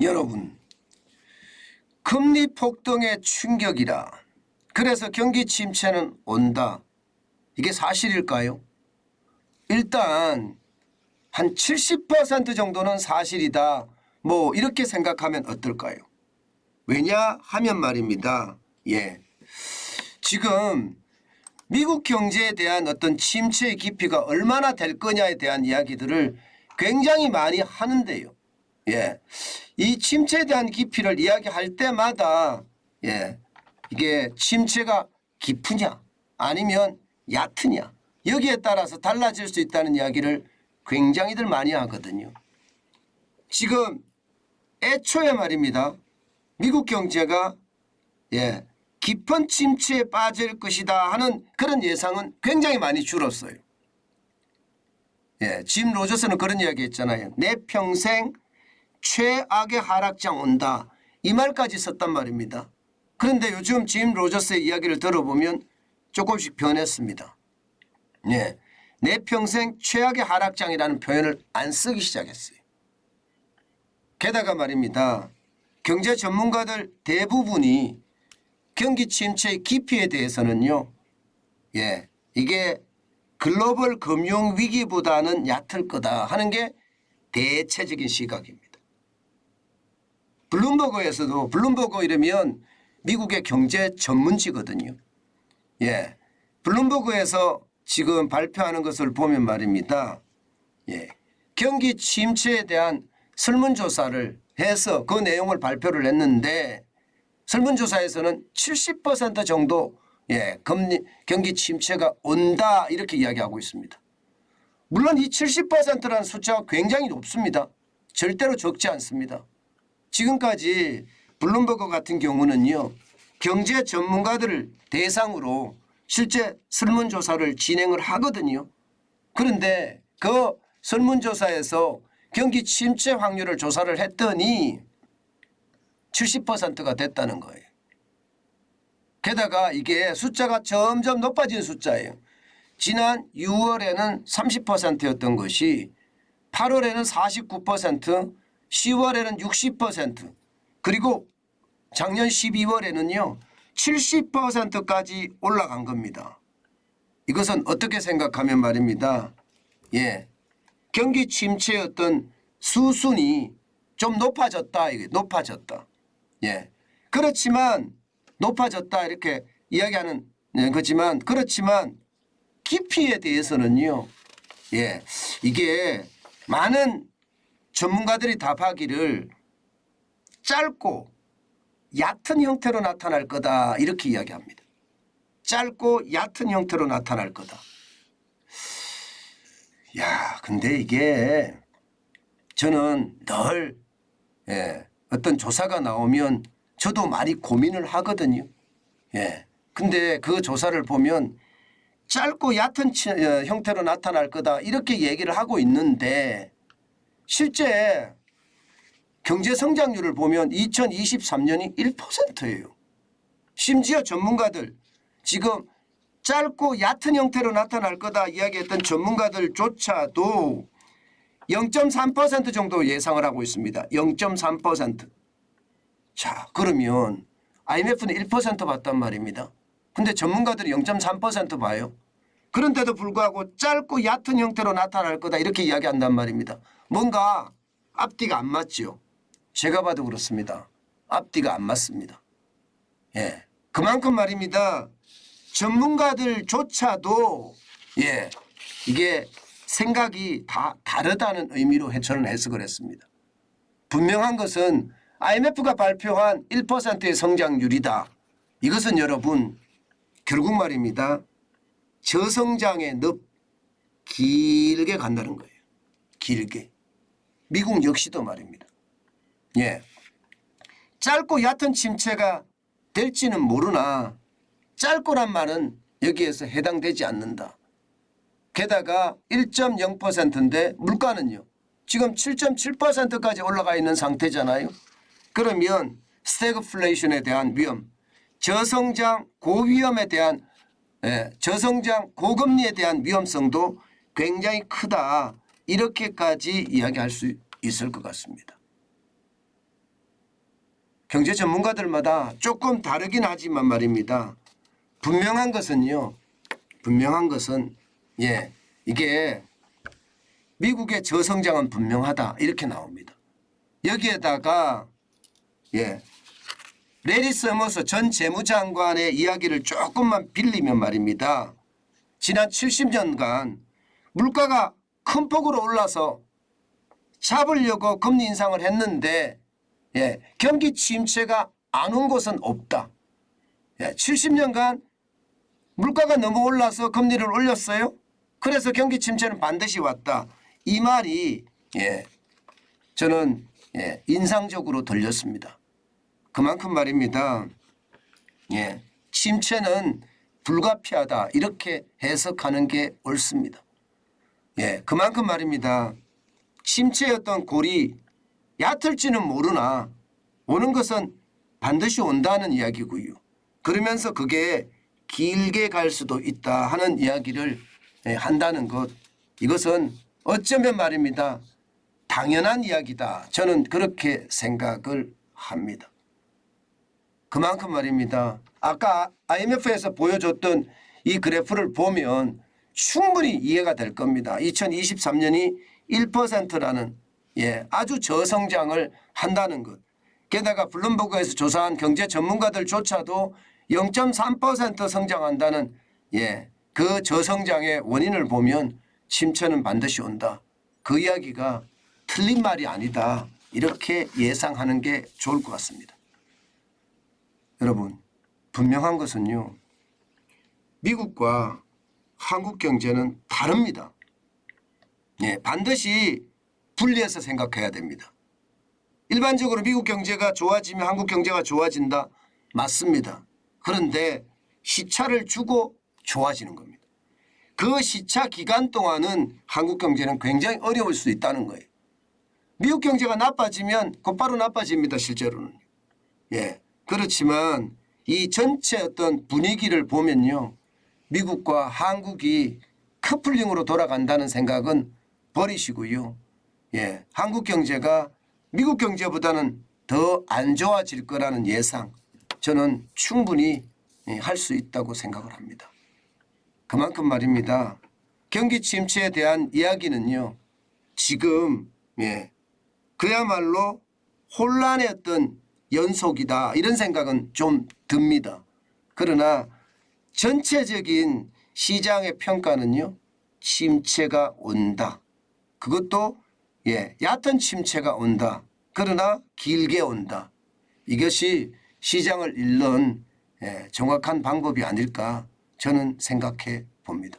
여러분, 금리 폭등의 충격이라 그래서 경기 침체는 온다. 이게 사실일까요? 일단 한 70% 정도는 사실이다. 뭐 이렇게 생각하면 어떨까요? 왜냐 하면 말입니다. 지금 미국 경제에 대한 어떤 침체의 깊이가 얼마나 될 거냐에 대한 이야기들을 굉장히 많이 하는데요. 이 침체에 대한 깊이를 이야기할 때마다 이게 침체가 깊으냐 아니면 얕으냐 여기에 따라서 달라질 수 있다는 이야기를 굉장히들 많이 하거든요. 지금 애초에 말입니다. 미국 경제가 깊은 침체에 빠질 것이다 하는 그런 예상은 굉장히 많이 줄었어요. 짐 로저스는 그런 이야기 했잖아요. 내 평생 최악의 하락장 온다. 이 말까지 썼단 말입니다. 그런데 요즘 짐 로저스의 이야기를 들어보면 조금씩 변했습니다. 내 평생 최악의 하락장이라는 표현을 안 쓰기 시작했어요. 게다가 말입니다. 경제 전문가들 대부분이 경기 침체의 깊이에 대해서는요. 이게 글로벌 금융 위기보다는 얕을 거다 하는 게 대체적인 시각입니다. 블룸버그에서도 블룸버그 이러면 미국의 경제 전문지거든요. 블룸버그에서 지금 발표하는 것을 보면 말입니다. 경기 침체에 대한 설문조사를 해서 그 내용을 발표를 했는데 설문조사에서는 70% 정도 경기 침체가 온다 이렇게 이야기하고 있습니다. 물론 이 70%라는 숫자가 굉장히 높습니다. 절대로 적지 않습니다. 지금까지 블룸버그 같은 경우는요. 경제 전문가들을 대상으로 실제 설문조사를 진행을 하거든요. 그런데 그 설문조사에서 경기 침체 확률을 조사를 했더니 70%가 됐다는 거예요. 게다가 이게 숫자가 점점 높아진 숫자예요. 지난 6월에는 30%였던 것이 8월에는 49%, 10월에는 60%, 그리고 작년 12월에는요 70%까지 올라간 겁니다. 이것은 어떻게 생각하면 말입니다. 경기 침체의 어떤 수순이 좀 높아졌다. 이게 높아졌다. 그렇지만 높아졌다 이렇게 이야기하는 거지만 그렇지만 깊이에 대해서는요. 이게 많은 전문가들이 답하기를 짧고 얕은 형태로 나타날 거다 이렇게 이야기합니다. 짧고 얕은 형태로 나타날 거다. 근데 이게 저는 늘 어떤 조사가 나오면 저도 많이 고민을 하거든요. 근데 그 조사를 보면 짧고 얕은 형태로 나타날 거다 이렇게 얘기를 하고 있는데 실제 경제 성장률을 보면 2023년이 1%예요. 심지어 전문가들 지금 짧고 얕은 형태로 나타날 거다 이야기했던 전문가들조차도 0.3% 정도 예상을 하고 있습니다. 0.3%. 자, 그러면 IMF는 1% 봤단 말입니다. 근데 전문가들이 0.3% 봐요. 그런데도 불구하고 짧고 얕은 형태로 나타날 거다 이렇게 이야기한단 말입니다. 뭔가 앞뒤가 안 맞죠. 제가 봐도 그렇습니다. 앞뒤가 안 맞습니다. 그만큼 말입니다. 전문가들조차도 이게 생각이 다 다르다는 의미로 저는 해석을 했습니다. 분명한 것은 IMF가 발표한 1%의 성장률이다. 이것은 여러분 결국 말입니다. 저성장의 늪 길게 간다는 거예요. 길게. 미국 역시도 말입니다. 짧고 얕은 침체가 될지는 모르나 짧고란 말은 여기에서 해당되지 않는다. 게다가 1.0%인데 물가는요. 지금 7.7%까지 올라가 있는 상태잖아요. 그러면 스태그플레이션에 대한 위험, 저성장 고위험에 대한 저성장 고금리에 대한 위험성도 굉장히 크다. 이렇게까지 이야기할 수 있을 것 같습니다. 경제 전문가들마다 조금 다르긴 하지만 말입니다. 분명한 것은요. 분명한 것은 이게 미국의 저성장은 분명하다 이렇게 나옵니다. 여기에다가 레리 서머스 전 재무장관의 이야기를 조금만 빌리면 말입니다. 지난 70년간 물가가 큰 폭으로 올라서 잡으려고 금리 인상을 했는데 경기 침체가 안 온 곳은 없다. 70년간 물가가 너무 올라서 금리를 올렸어요. 그래서 경기 침체는 반드시 왔다. 이 말이 저는 인상적으로 들렸습니다. 그만큼 말입니다. 침체는 불가피하다 이렇게 해석하는 게 옳습니다. 그만큼 말입니다. 침체의 어떤 골이 얕을지는 모르나 오는 것은 반드시 온다는 이야기고요. 그러면서 그게 길게 갈 수도 있다 하는 이야기를 한다는 것, 이것은 어쩌면 말입니다. 당연한 이야기다. 저는 그렇게 생각을 합니다. 그만큼 말입니다. 아까 IMF에서 보여줬던 이 그래프를 보면 충분히 이해가 될 겁니다. 2023년이 1%라는 아주 저성장을 한다는 것. 게다가 블룸버그에서 조사한 경제 전문가들조차도 0.3% 성장한다는 그 저성장의 원인을 보면 침체는 반드시 온다. 그 이야기가 틀린 말이 아니다. 이렇게 예상하는 게 좋을 것 같습니다. 여러분, 분명한 것은요. 미국과 한국 경제는 다릅니다. 반드시 분리해서 생각해야 됩니다. 일반적으로 미국 경제가 좋아지면 한국 경제가 좋아진다. 맞습니다. 그런데 시차를 주고 좋아지는 겁니다. 그 시차 기간 동안은 한국 경제는 굉장히 어려울 수 있다는 거예요. 미국 경제가 나빠지면 곧바로 나빠집니다. 실제로는. 그렇지만 이 전체 어떤 분위기를 보면요. 미국과 한국이 커플링으로 돌아간다는 생각은 버리시고요. 한국 경제가 미국 경제보다는 더 안 좋아질 거라는 예상, 저는 충분히 할 수 있다고 생각을 합니다. 그만큼 말입니다. 경기 침체에 대한 이야기는요. 지금 그야말로 혼란의 어떤 연속이다 이런 생각은 좀 듭니다. 그러나 전체적인 시장의 평가는요. 침체가 온다. 그것도 얕은 침체가 온다. 그러나 길게 온다. 이것이 시장을 읽는 정확한 방법이 아닐까 저는 생각해 봅니다.